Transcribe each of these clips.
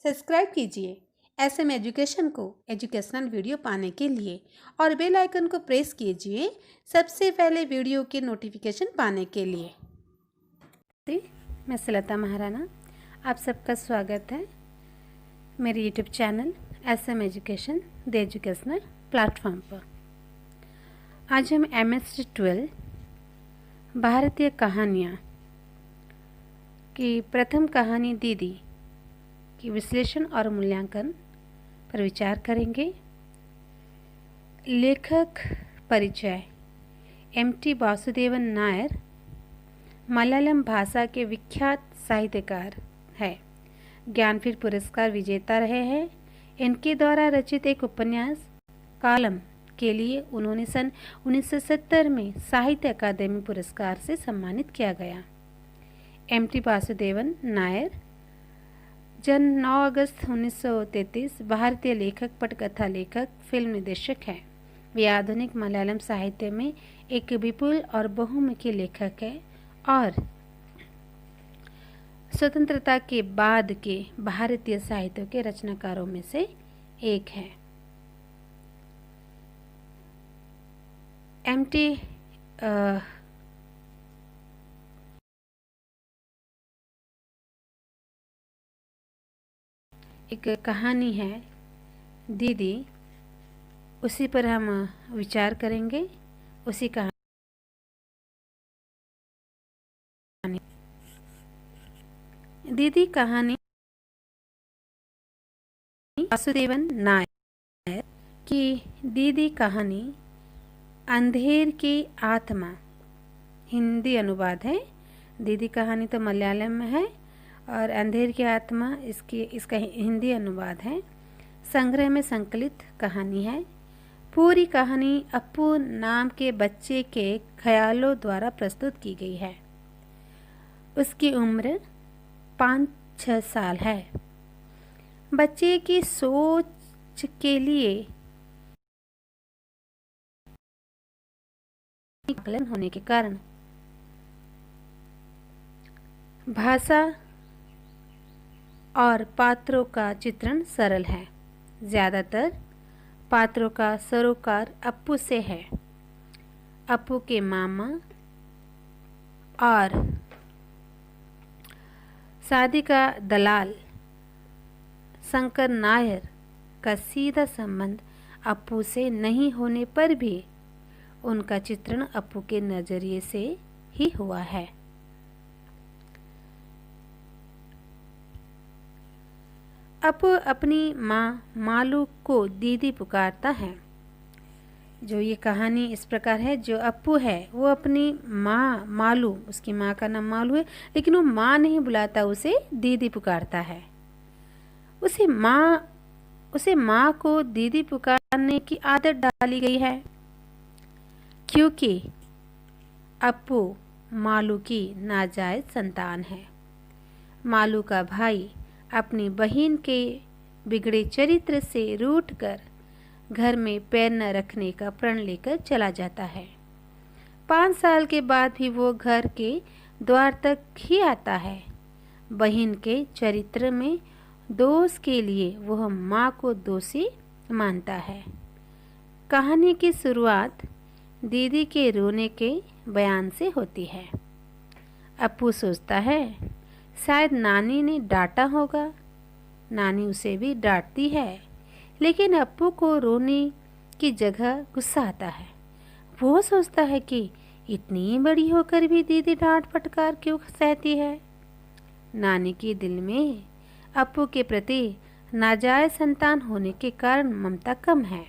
Subscribe कीजिए SM education को educational video पाने के लिए और बेल आइकन को प्रेस कीजिए सबसे पहले वीडियो के नोटिफिकेशन पाने के लिए। मैं सुलता महाराणा, आप सबका स्वागत है मेरे YouTube channel SM education the educational platform पर। आज हम MSc 12 भारतीय कहानियाँ की प्रथम कहानी दीदी की विश्लेषण और मूल्यांकन पर विचार करेंगे। लेखक परिचय। MT वासुदेवन नायर मलयालम भाषा के विख्यात साहित्यकार है। ज्ञानपीठ पुरस्कार विजेता रहे हैं। इनके द्वारा रचित एक उपन्यास कालम के लिए उन्होंने सन 1970 में साहित्य अकादमी पुरस्कार से सम्मानित किया गया। MT वासुदेवन नायर जन्म 9 अगस्त 1933 भारतीय लेखक, पटकथा लेखक, फिल्म निर्देशक हैं। वे आधुनिक मलयालम साहित्य में एक विपुल और बहुमुखी लेखक हैं और स्वतंत्रता के बाद के भारतीय साहित्य के रचनाकारों में से एक हैं। MT एक कहानी है दीदी, उसी पर हम विचार करेंगे। उसी कहानी दीदी कहानी वासुदेवन नायर की दीदी कहानी अंधेर की आत्मा हिंदी अनुवाद है। दीदी कहानी तो मलयालम में है और अंधेर की आत्मा इसका हिंदी अनुवाद है। संग्रह में संकलित कहानी है। पूरी कहानी अप्पू नाम के बच्चे के ख्यालों द्वारा प्रस्तुत की गई है। उसकी उम्र 5-6 साल है। बच्चे की सोच के लिए आकलन होने के कारण भाषा और पात्रों का चित्रण सरल है। ज़्यादातर पात्रों का सरोकार अप्पू से है। अप्पू के मामा और शादी का दलाल शंकर नायर का सीधा संबंध अप्पू से नहीं होने पर भी उनका चित्रण अप्पू के नज़रिए से ही हुआ है। अप्पू अपनी माँ मालू को दीदी पुकारता है। जो ये कहानी इस प्रकार है, जो अप्पू है वो अपनी माँ मालू, उसकी माँ का नाम मालू है, लेकिन वो माँ नहीं बुलाता, उसे दीदी पुकारता है। उसे माँ को दीदी पुकारने की आदत डाली गई है क्योंकि अप्पू मालू की नाजायज संतान है। मालू का भाई अपनी बहन के बिगड़े चरित्र से रूठकर घर में पैर न रखने का प्रण लेकर चला जाता है। 5 साल के बाद भी वो घर के द्वार तक ही आता है। बहन के चरित्र में दोष के लिए वह माँ को दोषी मानता है। कहानी की शुरुआत दीदी के रोने के बयान से होती है। अप्पू सोचता है शायद नानी ने डांटा होगा। नानी उसे भी डांटती है, लेकिन अप्पू को रोने की जगह गुस्सा आता है। वो सोचता है कि इतनी बड़ी होकर भी दीदी डांट फटकार क्यों सहती है। नानी के दिल में अप्पू के प्रति नाजायज संतान होने के कारण ममता कम है।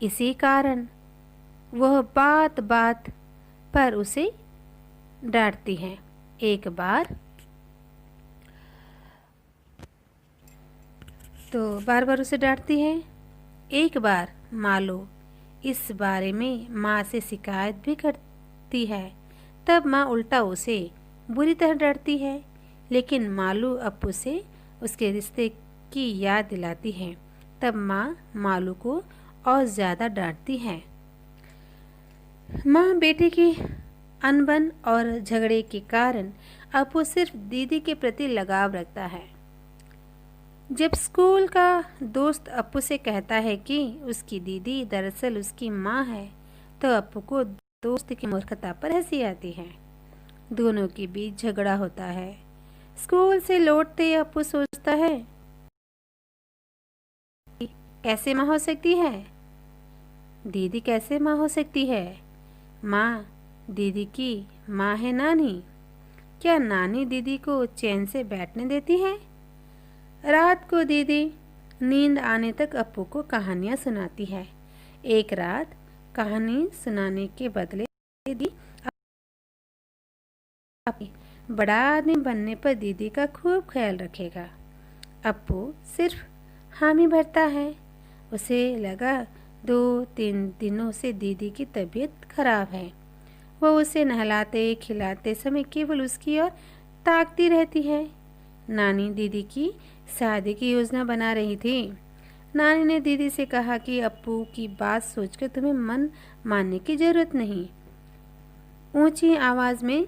इसी कारण वह बात बात पर उसे डांटती है। एक बार तो बार उसे डांटती है। एक बार मालू इस बारे में माँ से शिकायत भी करती है। तब माँ उल्टा उसे बुरी तरह डांटती है, लेकिन मालू अप्पू से उसके रिश्ते की याद दिलाती है। तब माँ मालू को और ज़्यादा डांटती है। माँ बेटे की अनबन और झगड़े के कारण अप्पू सिर्फ दीदी के प्रति लगाव रखता है। जब स्कूल का दोस्त अप्पू से कहता है कि उसकी दीदी दरअसल उसकी माँ है, तो अप्पू को दोस्त की मूर्खता पर हंसी आती है। दोनों के बीच झगड़ा होता है। स्कूल से लौटते अप्पू सोचता है, कैसे माँ हो सकती है? दीदी कैसे माँ हो सकती है? माँ दीदी की माँ है नानी। क्या नानी दीदी को चैन से बैठने देती है? रात को दीदी नींद आने तक अप्पू को कहानियाँ सुनाती है। एक रात कहानी सुनाने के बदले दीदी बड़ा आदमी बनने पर दीदी का खूब ख्याल रखेगा। अप्पू सिर्फ हामी भरता है। उसे लगा 2-3 दिनों से दीदी की तबीयत खराब है। वो उसे नहलाते खिलाते समय केवल उसकी ओर ताकती रहती है। नानी दीदी की शादी की योजना बना रही थी। नानी ने दीदी से कहा कि अप्पू की बात सोचकर तुम्हें मन मानने की जरूरत नहीं। ऊंची आवाज में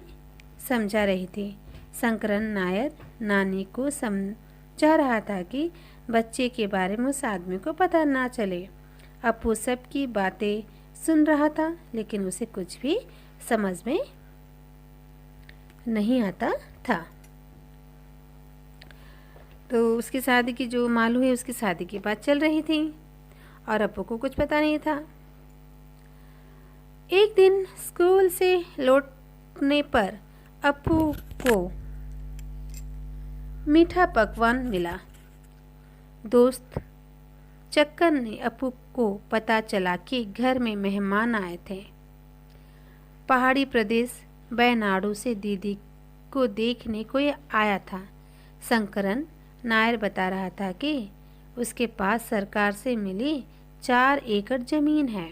समझा रही थी। शंकरन नायर नानी को समझा रहा था कि बच्चे के बारे में उस आदमी को पता ना चले। अप्पू सबकी बातें सुन रहा था, लेकिन उसे कुछ भी समझ में नहीं आता था। तो उसकी शादी की जो मालू है, उसकी शादी की बात चल रही थी और अप्पू को कुछ पता नहीं था। एक दिन स्कूल से लौटने पर अप्पू को मीठा पकवान मिला। दोस्त चक्कर ने अप्पू को पता चला कि घर में मेहमान आए थे। पहाड़ी प्रदेश वायनाडू से दीदी को देखने कोई आया था। शंकरन नायर बता रहा था कि उसके पास सरकार से मिली 4 एकड़ जमीन है।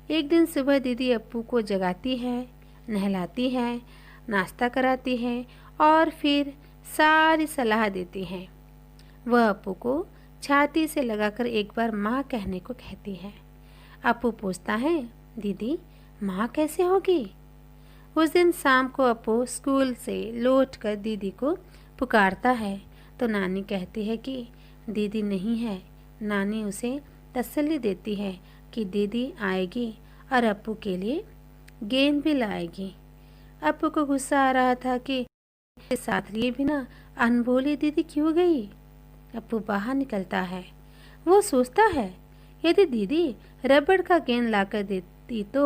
एक दिन सुबह दीदी अप्पू को जगाती है, नहलाती है, नाश्ता कराती है और फिर सारी सलाह देती है। वह अप्पू को छाती से लगाकर एक बार माँ कहने को कहती है। अप्पू पूछता है, दीदी माँ कैसे होगी? उस दिन शाम को अप्पू स्कूल से लौटकर दीदी को पुकारता है तो नानी कहती है कि दीदी नहीं है। नानी उसे तसल्ली देती है कि दीदी आएगी और अप्पू के लिए गेंद भी लाएगी। अप्पू को गुस्सा आ रहा था कि साथ लिए बिना अनबोली दीदी क्यों गई। अप्पू बाहर निकलता है। वो सोचता है, यदि दीदी रबड़ का गेंद लाकर देती तो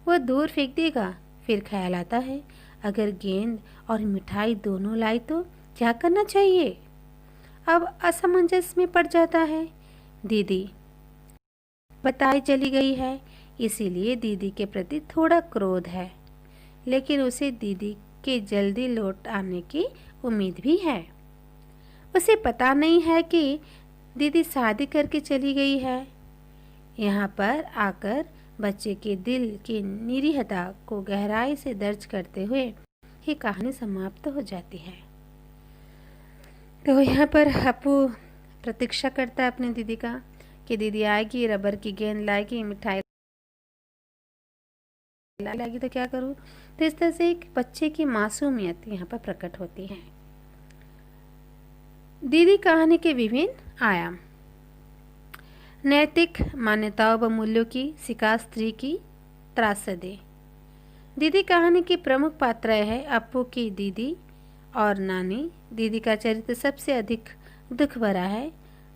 वह दूर फेंक देगा। फिर ख्याल आता है, अगर गेंद और मिठाई दोनों लाई तो क्या करना चाहिए? अब असमंजस में पड़ जाता है। दीदी बताई चली गई है, इसीलिए दीदी के प्रति थोड़ा क्रोध है, लेकिन उसे दीदी के जल्दी लौट आने की उम्मीद भी है। उसे पता नहीं है कि दीदी शादी करके चली गई है। यहाँ पर आकर बच्चे के दिल की निरीहता को गहराई से दर्ज करते हुए ये कहानी समाप्त हो जाती है। तो यहाँ पर अप्पू प्रतीक्षा करता है अपनी दीदी का कि दीदी आएगी, रबर की गेंद लाएगी, मिठाई लाएगी, तो क्या करूँ। तो इस तरह से एक बच्चे की मासूमियत यहाँ पर प्रकट होती है। दीदी कहानी के विभिन्न आयाम। नैतिक मान्यताओं व मूल्यों की शिकार स्त्री की त्रासदी। दीदी कहानी की प्रमुख पात्र है अप्पू की दीदी और नानी। दीदी का चरित्र सबसे अधिक दुख भरा है।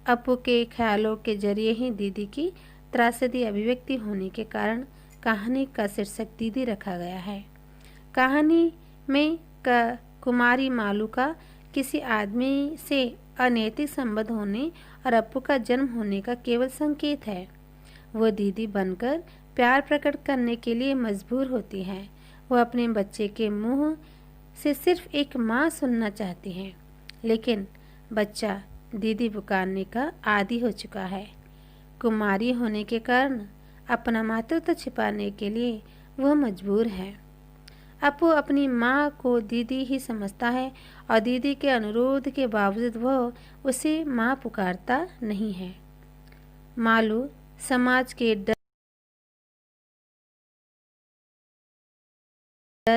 अप्पू के ख्यालों के जरिए ही दीदी की त्रासदी अभिव्यक्ति होने के कारण कहानी का शीर्षक दीदी रखा गया है। कहानी में कुमारी मालू का किसी आदमी से अनैतिक संबंध होने और अप्पू का जन्म होने का केवल संकेत है। वह दीदी बनकर प्यार प्रकट करने के लिए मजबूर होती है। वह अपने बच्चे के मुंह से सिर्फ एक माँ सुनना चाहती है, लेकिन बच्चा दीदी पुकारने का आदी हो चुका है। कुमारी होने के कारण अपना मातृत्व छिपाने के लिए वह मजबूर है। अप्पू अपनी माँ को दीदी ही समझता है और दीदी के अनुरोध के बावजूद वह उसे माँ पुकारता नहीं है। मालू समाज के डर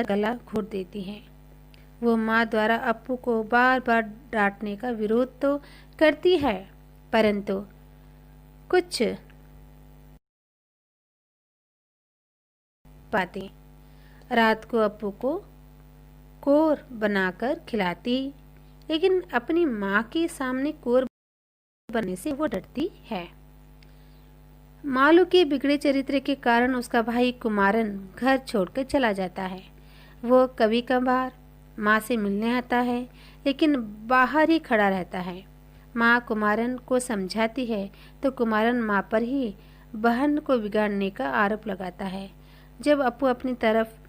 गला घोट देती है। वो माँ द्वारा अप्पू को बार बार डांटने का विरोध तो करती है, परंतु कुछ पाती। रात को अप्पू को कोर बनाकर खिलाती, लेकिन अपनी माँ के सामने कोर बनने से वो डरती है। मालू के बिगड़े चरित्र के कारण उसका भाई कुमारन घर छोड़कर चला जाता है। वो कभी कभार माँ से मिलने आता है, लेकिन बाहर ही खड़ा रहता है। माँ कुमारन को समझाती है तो कुमारन माँ पर ही बहन को बिगाड़ने का आरोप लगाता है। जब अप्पू अपनी तरफ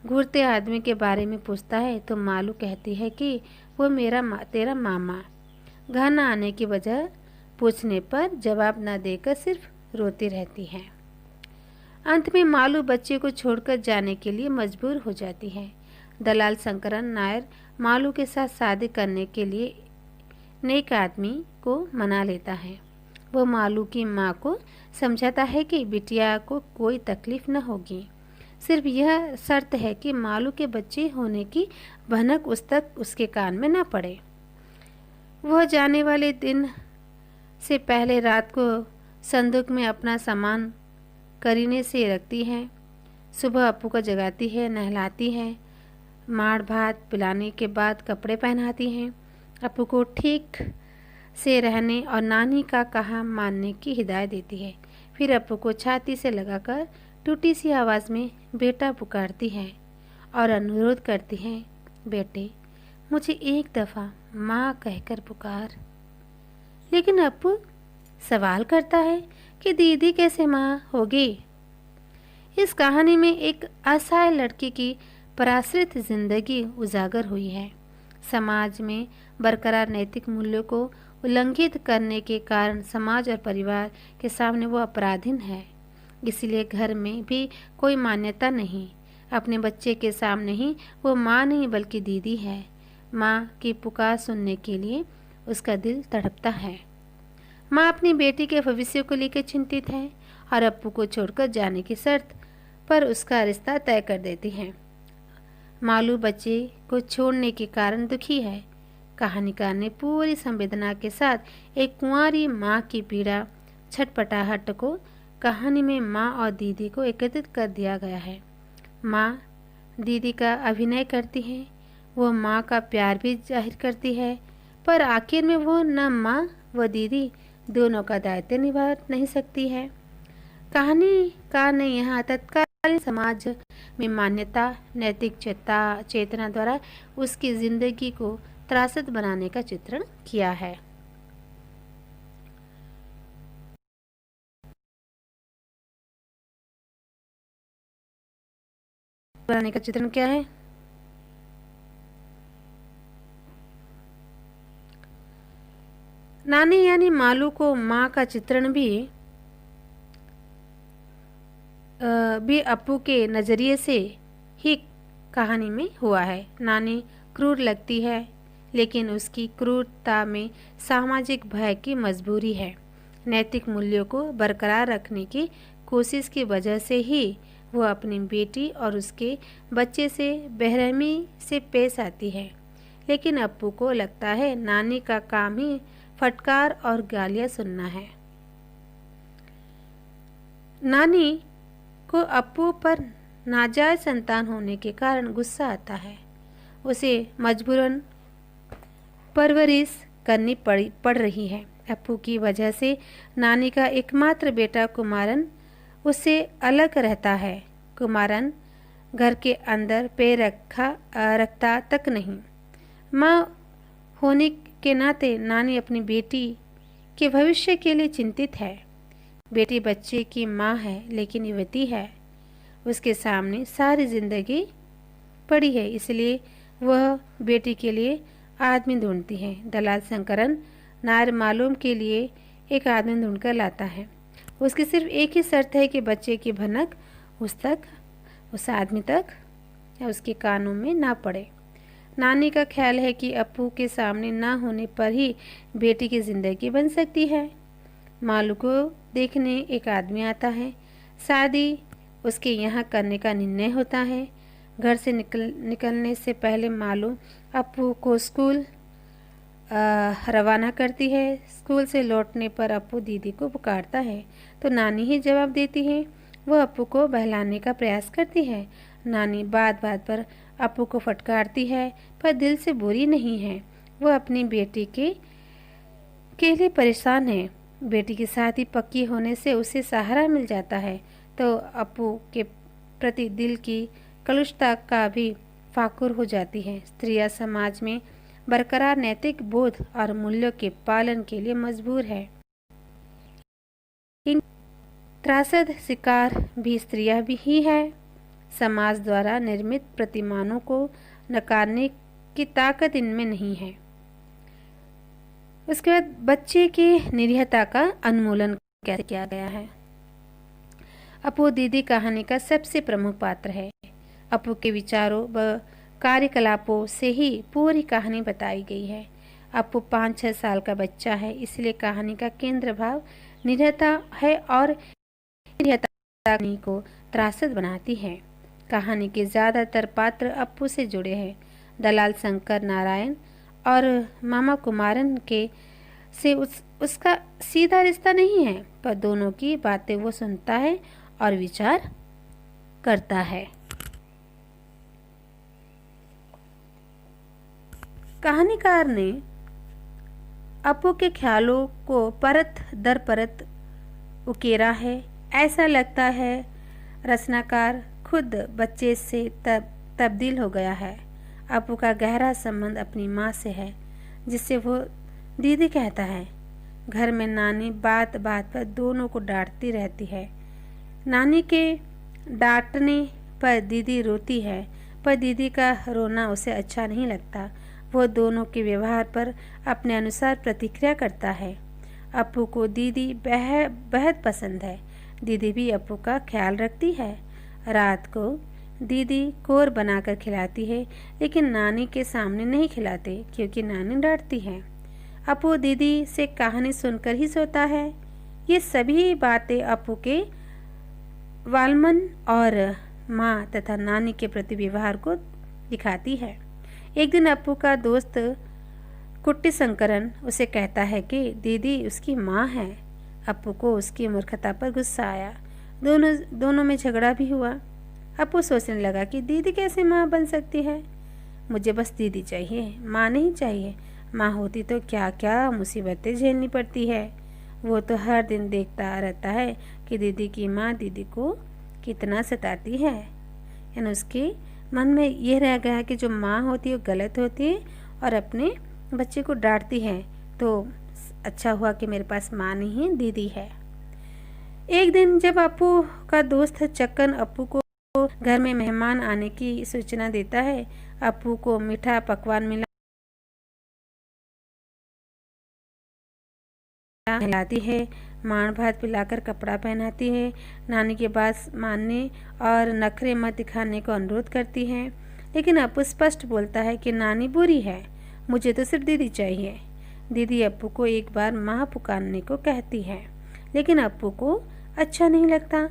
घूरते आदमी के बारे में पूछता है तो मालू कहती है कि वो तेरा मामा। घर न आने की वजह पूछने पर जवाब न देकर सिर्फ रोती रहती है। अंत में मालू बच्चे को छोड़कर जाने के लिए मजबूर हो जाती है। दलाल शंकरन नायर मालू के साथ शादी करने के लिए नेक आदमी को मना लेता है। वो मालू की माँ को समझाता है कि बिटिया को कोई तकलीफ न होगी, सिर्फ यह शर्त है कि मालू के बच्चे होने की भनक उसके कान में न पड़े। वह जाने वाले दिन से पहले रात को संदूक में अपना सामान करीने से रखती है। सुबह अप्पू को जगाती है, नहलाती है, माड़ भात पिलाने के बाद कपड़े पहनाती हैं। अप्पू को ठीक से रहने और नानी का कहा मानने की हिदायत देती है। फिर अप्पू को छाती से लगाकर टूटी सी आवाज़ में बेटा पुकारती है और अनुरोध करती है, बेटे मुझे एक दफ़ा माँ कहकर पुकार। लेकिन अप्पू सवाल करता है कि दीदी कैसे माँ होगी। इस कहानी में एक असहाय लड़की की पराश्रित जिंदगी उजागर हुई है। समाज में बरकरार नैतिक मूल्यों को उल्लंघित करने के कारण समाज और परिवार के सामने वो अपराधीन है। इसलिए घर में भी कोई मान्यता नहीं। अपने बच्चे के सामने ही वो माँ नहीं बल्कि दीदी है। माँ की पुकार सुनने के लिए उसका दिल तड़पता है। माँ अपनी बेटी के भविष्य को लेकर चिंतित है और अप्पू को छोड़कर जाने की शर्त पर उसका रिश्ता तय कर देती है। मालू बच्चे को छोड़ने के कारण दुखी है। कहानीकार ने पूरी संवेदना के साथ एक कुंवारी माँ की पीड़ा छटपटाहट को कहानी में माँ और दीदी को एकत्रित कर दिया गया है। माँ दीदी का अभिनय करती है, वो माँ का प्यार भी जाहिर करती है, पर आखिर में वो न माँ व दीदी दोनों का दायित्व निभा नहीं सकती है। कहानीकार ने यहाँ तत्कालीन समाज में मान्यता, नैतिक चेतना द्वारा उसकी जिंदगी को त्रासद बनाने का चित्रण किया है। बनाने का चित्रण क्या है? नानी यानी मालू को माँ का चित्रण भी अप्पू के नज़रिए से ही कहानी में हुआ है। नानी क्रूर लगती है, लेकिन उसकी क्रूरता में सामाजिक भय की मजबूरी है। नैतिक मूल्यों को बरकरार रखने की कोशिश की वजह से ही वो अपनी बेटी और उसके बच्चे से बेरहमी से पेश आती है। लेकिन अप्पू को लगता है नानी का काम ही फटकार और गालियाँ सुनना है। नानी को अप्पू पर नाजायज संतान होने के कारण गुस्सा आता है। उसे मजबूरन परवरिश करनी पड़ रही है। अप्पू की वजह से नानी का एकमात्र बेटा कुमारन उससे अलग रहता है। कुमारन घर के अंदर पैर रखता तक नहीं। माँ होने के नाते नानी अपनी बेटी के भविष्य के लिए चिंतित है। बेटी बच्चे की माँ है, लेकिन युवती है। उसके सामने सारी जिंदगी पड़ी है, इसलिए वह बेटी के लिए आदमी ढूंढती है। दलाल शंकरन नायर मालूम के लिए एक आदमी ढूंढकर लाता है। उसकी सिर्फ एक ही शर्त है कि बच्चे की भनक उस आदमी तक या उसके कानों में ना पड़े। नानी का ख्याल है कि अप्पू के सामने ना होने पर ही बेटी की ज़िंदगी बन सकती है। मालू को देखने एक आदमी आता है। शादी उसके यहाँ करने का निर्णय होता है। घर से निकलने से पहले मालू अप्पू को स्कूल रवाना करती है। स्कूल से लौटने पर अप्पू दीदी को पुकारता है तो नानी ही जवाब देती है। वो अप्पू को बहलाने का प्रयास करती है। नानी बात बात पर अप्पू को फटकारती है पर दिल से बुरी नहीं है। वो अपनी बेटी के लिए परेशान है। बेटी की शादी पक्की होने से उसे सहारा मिल जाता है तो अप्पू के प्रति दिल की कलुषता का भी फाकुर हो जाती है। स्त्रियां समाज में बरकरार नैतिक बोध और मूल्यों के पालन के लिए मजबूर है। इन त्रासद शिकार भी स्त्रियां भी ही है। समाज द्वारा निर्मित प्रतिमानों को नकारने की ताकत इनमें नहीं है। उसके बाद बच्चे की निरीहता का उन्मूलन कैसे किया गया है। अप्पू दीदी कहानी का सबसे प्रमुख पात्र है। अप्पू के विचारों व कार्यकलापों से ही पूरी कहानी बताई गई है। अप्पू 5-6 साल का बच्चा है, इसलिए कहानी का केंद्र भाव निरीहता है और निरीहता कहानी को त्रासद बनाती है। कहानी के ज़्यादातर पात्र अप्पू से जुड़े हैं। दलाल शंकर नारायण और मामा कुमारन के से उसका सीधा रिश्ता नहीं है, पर दोनों की बातें वो सुनता है और विचार करता है। कहानीकार ने अप्पू के ख्यालों को परत दर परत उकेरा है। ऐसा लगता है रचनाकार खुद बच्चे से तब्दील हो गया है। अप्पू का गहरा संबंध अपनी माँ से है, जिससे वो दीदी कहता है। घर में नानी बात बात पर दोनों को डांटती रहती है। नानी के डांटने पर दीदी रोती है, पर दीदी का रोना उसे अच्छा नहीं लगता। वो दोनों के व्यवहार पर अपने अनुसार प्रतिक्रिया करता है। अप्पू को दीदी बेहद पसंद है। दीदी भी अप्पू का ख्याल रखती है। रात को दीदी कोर बनाकर खिलाती है, लेकिन नानी के सामने नहीं खिलाते क्योंकि नानी डांटती है। अप्पू दीदी से कहानी सुनकर ही सोता है। ये सभी बातें अप्पू के वालमन और माँ तथा नानी के प्रति व्यवहार को दिखाती है। एक दिन अप्पू का दोस्त कुट्टी शंकरन उसे कहता है कि दीदी उसकी माँ है। अप्पू को उसकी मूर्खता पर गुस्सा आया। दोनों में झगड़ा भी हुआ। अप्पू सोचने लगा कि दीदी कैसे माँ बन सकती है। मुझे बस दीदी चाहिए, माँ नहीं चाहिए। माँ होती तो क्या क्या मुसीबतें झेलनी पड़ती है। वो तो हर दिन देखता रहता है कि दीदी की माँ दीदी को कितना सताती है। यानी उसके मन में यह रह गया कि जो माँ होती है वो गलत होती है और अपने बच्चे को डांटती है, तो अच्छा हुआ कि मेरे पास माँ नहीं है, दीदी है। एक दिन जब अप्पू का दोस्त चक्कन अप्पू को घर में मेहमान आने की सूचना देता है, अप्पू को मीठा पकवान खिलाती है, माण भात पिलाकर कपड़ा पहनाती है, नानी के बात मानने और नखरे मत दिखाने को अनुरोध करती है। लेकिन अप्पू स्पष्ट बोलता है कि नानी बुरी है, मुझे तो सिर्फ दीदी चाहिए। दीदी अप्पू को एक बार माँ पुकारने को कहती है, लेकिन अप्पू को अच्छा नहीं लगता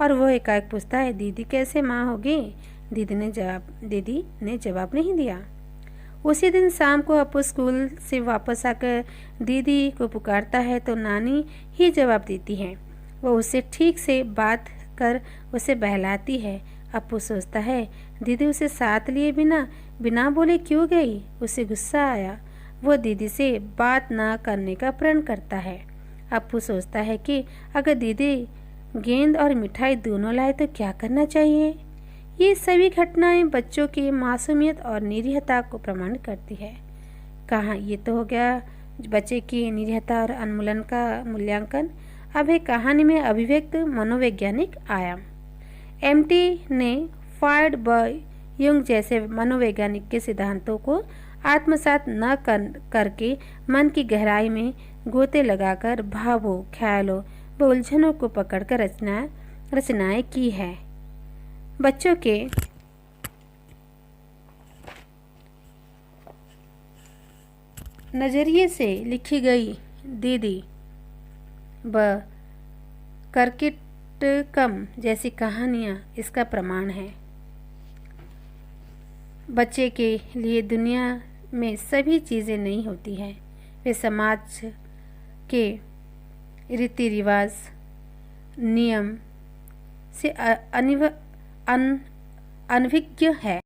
और वो एकाएक पूछता है, दीदी कैसे माँ होगी? दीदी ने जवाब नहीं दिया। उसी दिन शाम को अप्पू स्कूल से वापस आकर दीदी को पुकारता है तो नानी ही जवाब देती है। वो उससे ठीक से बात कर उसे बहलाती है। अप्पू सोचता है दीदी उसे साथ लिए बिना बोले क्यों गई। उसे गुस्सा आया। वो दीदी से बात ना करने का प्रण करता है। अप्पू सोचता है कि अगर दीदी गेंद और मिठाई दोनों लाए तो क्या करना चाहिए। ये सभी घटनाएं बच्चों की मासूमियत और निरीहता को प्रमाणित करती है। कहाँ ये तो हो गया बच्चे की निरीहता और उन्मूलन का मूल्यांकन। अब है कहानी में अभिव्यक्त मनोवैज्ञानिक आयाम। एमटी ने फ्रॉइड व युंग जैसे मनोवैज्ञानिक के सिद्धांतों को आत्मसात न करके मन की गहराई में गोते लगाकर भावों, ख्यालों व उलझनों को पकड़कर रचनाएं की है। बच्चों के नज़रिए से लिखी गई दीदी व कर्किटकम जैसी कहानियाँ इसका प्रमाण है। बच्चे के लिए दुनिया में सभी चीज़ें नहीं होती हैं। वे समाज के रीति रिवाज नियम से अनभिज्ञ है।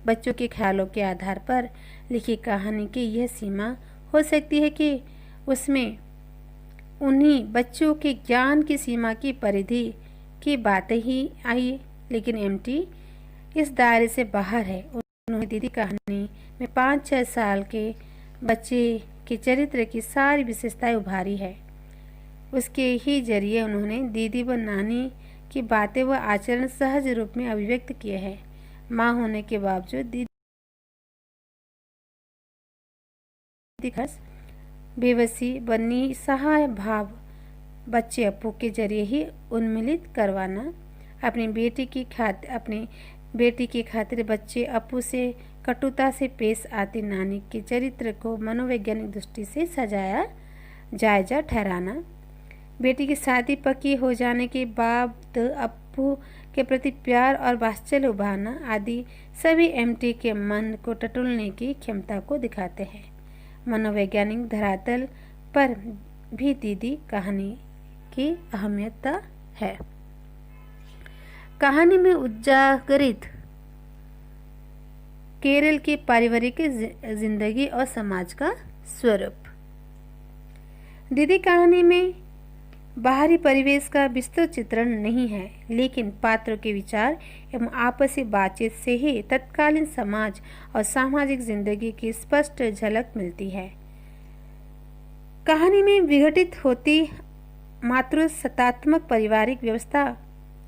बच्चों के ख्यालों के आधार पर लिखी कहानी की यह सीमा हो सकती है कि उसमें उन्हीं बच्चों के ज्ञान की सीमा की परिधि की बातें ही आई, लेकिन एमटी इस दायरे से बाहर है। उन्होंने दीदी कहानी में 5-6 साल के बच्चे के चरित्र की सारी विशेषताएं उभारी है। उसके ही जरिए उन्होंने दीदी व नानी की बातें व आचरण सहज रूप में अभिव्यक्त किए हैं। माँ होने के बावजूद दीदी बेबसी व निसहाय भाव बच्चे अप्पू के जरिए ही उन्मिलित करवाना। अपनी बेटी की खातिर बच्चे अप्पू से कटुता से पेश आती नानी के चरित्र को मनोवैज्ञानिक दृष्टि से सजाया जायजा ठहराना। बेटी की शादी पक्की हो जाने के बाद अप्पू के प्रति प्यार और वात्सल्य उभारना आदि सभी एमटी के मन को टटोलने की क्षमता को दिखाते हैं। मनोवैज्ञानिक धरातल पर भी दीदी कहानी की अहमियत है। कहानी में उजागरित केरल की पारिवारिक जिंदगी और समाज का स्वरूप। दीदी कहानी में बाहरी परिवेश का विस्तृत चित्रण नहीं है, लेकिन पात्रों के विचार एवं आपसी बातचीत से ही तत्कालीन समाज और सामाजिक जिंदगी की स्पष्ट झलक मिलती है। कहानी में विघटित होती मातृसत्तात्मक पारिवारिक व्यवस्था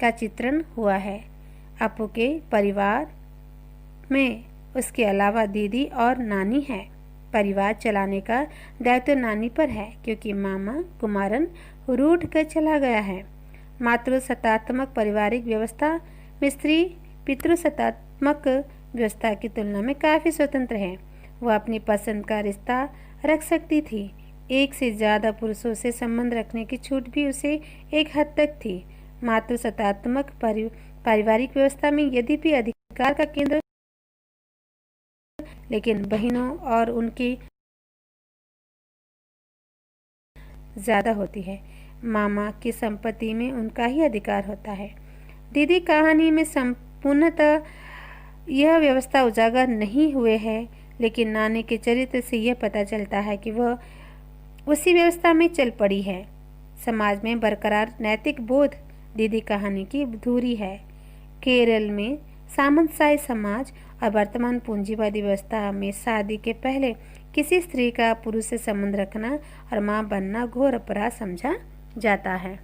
का चित्रण हुआ है। अप्पू के परिवार में उसके अलावा दीदी और नानी है। परिवार चलाने का दायित्व नानी पर है, क्योंकि मामा कुमारन रूठ कर चला गया है। मातृसत्तात्मक पारिवारिक व्यवस्था में स्त्री पितृसत्तात्मक व्यवस्था की तुलना में काफ़ी स्वतंत्र है। वह अपनी पसंद का रिश्ता रख सकती थी। एक से ज़्यादा पुरुषों से संबंध रखने की छूट भी उसे एक हद तक थी। मातृसत्तात्मक पारिवारिक व्यवस्था में यद्यपि अधिकार का केंद्र, लेकिन बहनों और उनकी ज़्यादा होती है। मामा की संपत्ति में उनका ही अधिकार होता है। दीदी कहानी में संपूर्णतः यह व्यवस्था उजागर नहीं हुए है, लेकिन नानी के चरित्र से यह पता चलता है कि वह उसी व्यवस्था में चल पड़ी है। समाज में बरकरार नैतिक बोध दीदी कहानी की धुरी है। केरल में सामंतशाही समाज और वर्तमान पूंजीवादी व्यवस्था में शादी के पहले किसी स्त्री का पुरुष से संबंध रखना और मां बनना घोर अपराध समझा जाता है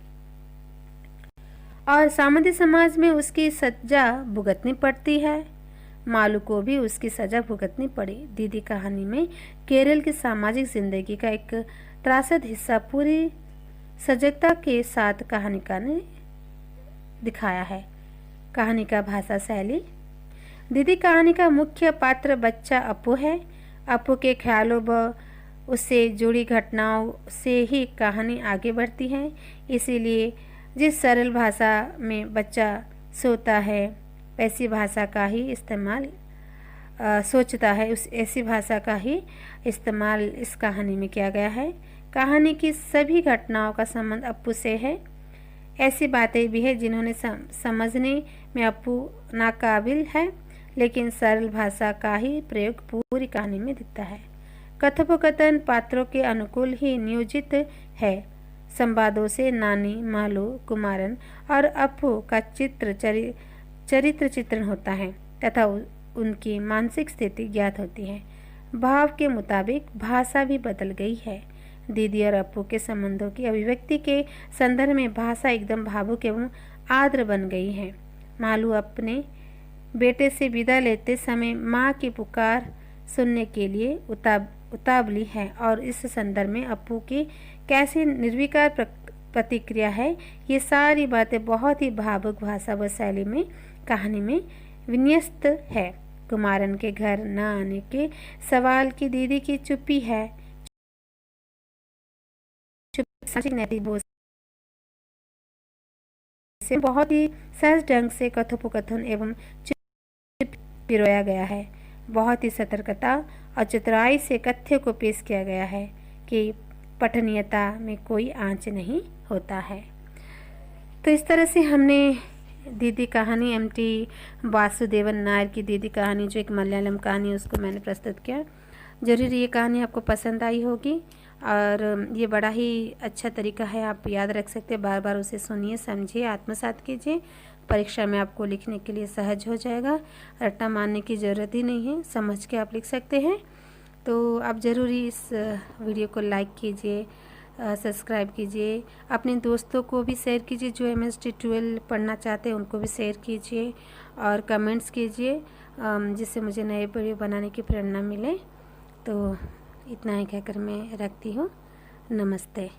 और सामंती समाज में उसकी सजा भुगतनी पड़ती है। मालू को भी उसकी सजा भुगतनी पड़ी। दीदी कहानी में केरल की सामाजिक जिंदगी का एक त्रासद हिस्सा पूरी सजगता के साथ कहानीकार ने दिखाया है। कहानी का भाषा शैली। दीदी कहानी का मुख्य पात्र बच्चा अप्पू है। अप्पू के ख्यालों व उससे जुड़ी घटनाओं से ही कहानी आगे बढ़ती है। इसीलिए जिस सरल भाषा में बच्चा सोता है, ऐसी भाषा का ही इस्तेमाल सोचता है, उस ऐसी भाषा का ही इस्तेमाल इस कहानी में किया गया है। कहानी की सभी घटनाओं का संबंध अप्पू से है। ऐसी बातें भी है जिन्होंने समझने में अप्पू नाकाबिल है, लेकिन सरल भाषा का ही प्रयोग पूरी कहानी में दिखता है। कथोपकथन पात्रों के अनुकूल ही नियोजित है। संवादों से नानी, मालू, कुमारन और अप्पू का चरित्र चित्रण होता है तथा उनकी मानसिक स्थिति ज्ञात होती है। भाव के मुताबिक भाषा भी बदल गई है। दीदी और अप्पू के संबंधों की अभिव्यक्ति के संदर्भ में भाषा एकदम भावुक एवं आर्द्र बन गई है। मालू अपने बेटे से विदा लेते समय माँ की पुकार सुनने के लिए उतावली है और इस संदर्भ में अप्पू की कैसी निर्विकार प्रतिक्रिया है, ये सारी बातें बहुत ही भावुक भाषा व शैली में कहानी में विन्यस्त है। कुमारन के घर न आने के सवाल की दीदी की चुप्पी है। सामाजिक नैतिक बोध से बहुत ही सहज ढंग से कथोपकथन एवं पिरोया गया है। बहुत ही सतर्कता और चतुराई से कथ्य को पेश किया गया है कि पठनीयता में कोई आंच नहीं होता है। तो इस तरह से हमने दीदी कहानी एमटी वासुदेवन नायर की दीदी कहानी, जो एक मलयालम कहानी है, उसको मैंने प्रस्तुत किया। ज़रूर ये कहानी आपको पसंद आई होगी और ये बड़ा ही अच्छा तरीका है, आप याद रख सकते हैं। बार बार उसे सुनिए, समझिए, आत्मसात कीजिए। परीक्षा में आपको लिखने के लिए सहज हो जाएगा। रट्टा मारने की ज़रूरत ही नहीं है, समझ के आप लिख सकते हैं। तो आप ज़रूरी इस वीडियो को लाइक कीजिए, सब्सक्राइब कीजिए, अपने दोस्तों को भी शेयर कीजिए जो MSD 12 पढ़ना चाहते हैं, उनको भी शेयर कीजिए और कमेंट्स कीजिए, जिससे मुझे नए वीडियो बनाने की प्रेरणा मिले। तो इतना ही कहकर मैं रखती हूँ। नमस्ते।